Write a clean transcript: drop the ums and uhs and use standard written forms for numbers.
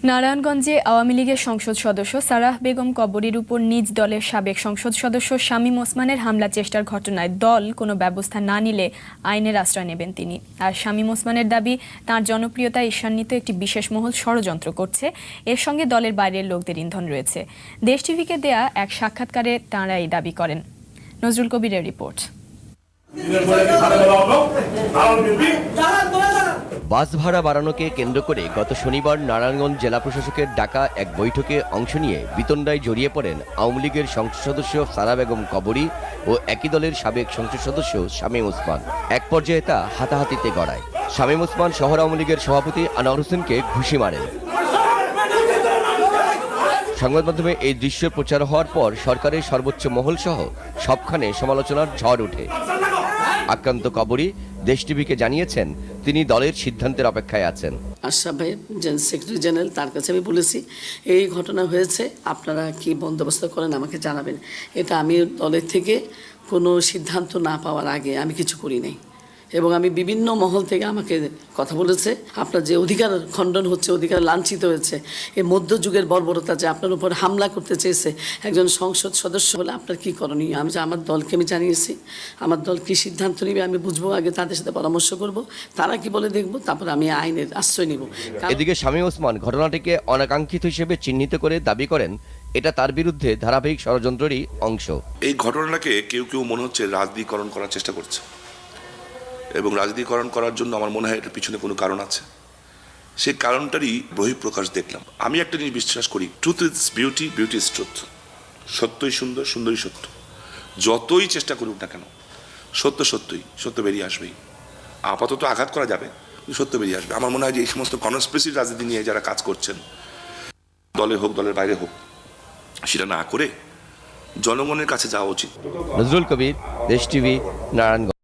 নারায়ণগঞ্জে আওয়ামী লীগের সংসদ সদস্য সারাহ বেগম কবরীর উপর নিজ দলের সাবেক সংসদ সদস্য শামীম ওসমানের হামলা চেষ্টার ঘটনায় দল কোনো ব্যবস্থা না নিলে আইনের আশ্রয় নেবেন তিনি। আর শামীম ওসমানের দাবি, তাঁর জনপ্রিয়তা ঈর্ষান্বিত একটি বিশেষ মহল ষড়যন্ত্র করছে। এর সঙ্গে দলের বাইরের লোকদের ইন্ধন রয়েছে। দেশ টিভিকে দেয়া এক সাক্ষাৎকারে তাঁরা এই দাবি করেন। নজরুল কবিরের রিপোর্ট। বাস ভাড়া বাড়ানোকে কেন্দ্র করে গত শনিবার নারায়ণগঞ্জ জেলা প্রশাসকের ডাকা এক বৈঠকে অংশ নিয়ে বিতণ্ডায় জড়িয়ে পড়েন আওয়ামী লীগের সংসদ সদস্য সারা বেগম কবরী ও একই দলের সাবেক সংসদ সদস্য শামীম ওসমান। এক পর্যায়ে তা হাতাহাতিতে গড়ায়। শামীম ওসমান শহর আওয়ামী লীগের সভাপতি আনোয়ার হোসেনকে ঘুষি মারেন। সংবাদ মাধ্যমে এই দৃশ্য প্রচার হওয়ার পর সরকারের সর্বোচ্চ মহল সহ সবখানে সমালোচনার ঝড় ওঠে। আক্রান্ত কবরী দেশ টিভিকে জানিয়েছেন, তিনি দলের সিদ্ধান্তের অপেক্ষায় আছেন। আশরাফ ভাই সেক্রেটারি জেনারেল, তার কাছে আমি বলেছি এই ঘটনা হয়েছে, আপনারা কি বন্দোবস্ত করেন আমাকে জানাবেন। এটা আমি দলের থেকে কোনো সিদ্ধান্ত না পাওয়ার আগে আমি কিছু করি নাই, এবং আমি বিভিন্ন মহল থেকে আমাকে কথা বলেছে, আপনার যে অধিকার খণ্ডন হচ্ছে, অধিকার লাঞ্ছিত হয়েছে, এই মধ্যযুগের বর্বরতা যে আপনার উপর হামলা করতে চেয়েছে একজন সংসদ সদস্য হলে আপনার কী করণীয়। আমি আমার দলকে আমি জানিয়েছি, আমার দল কী সিদ্ধান্ত নেবে আমি বুঝবো, আগে তাদের সাথে পরামর্শ করব, তারা কি বলে দেখব, তারপর আমি আইনের আশ্রয় নেব। এদিকে শামীম ওসমান ঘটনাটিকে অনাকাঙ্ক্ষিত হিসেবে চিহ্নিত করে দাবি করেন, এটা তার বিরুদ্ধে ধারাবাহিক ষড়যন্ত্রেরই অংশ। এই ঘটনাটাকে কেউ কেউ মনে হচ্ছে রাজনীতিকরণ করার চেষ্টা করছে, এবং রাজনীতিকরণ করার জন্য আমার মনে হয় এটার পিছনে কোনো কারণ আছে। সেই কারণটারই বহিঃপ্রকাশ দেখলাম। আমি একটা জিনিস বিশ্বাস করি, truth is beauty, beauty is truth. সত্যই সুন্দর, সুন্দরই সত্য। যতই চেষ্টা করুক না কেন, সত্য বেরিয়ে আসবেই। আপাতত আঘাত করা যাবে, কিন্তু সত্য বেরিয়ে আসবে। আমার মনে হয় যে এই সমস্ত কনস্পিরেসি রাজনীতি নিয়ে যারা কাজ করছেন, দলে হোক দলের বাইরে হোক, সেটা না করে জনগণের কাছে যাওয়া উচিত। নজরুল কবির, দেশ টিভি, নারায়ণগঞ্জ।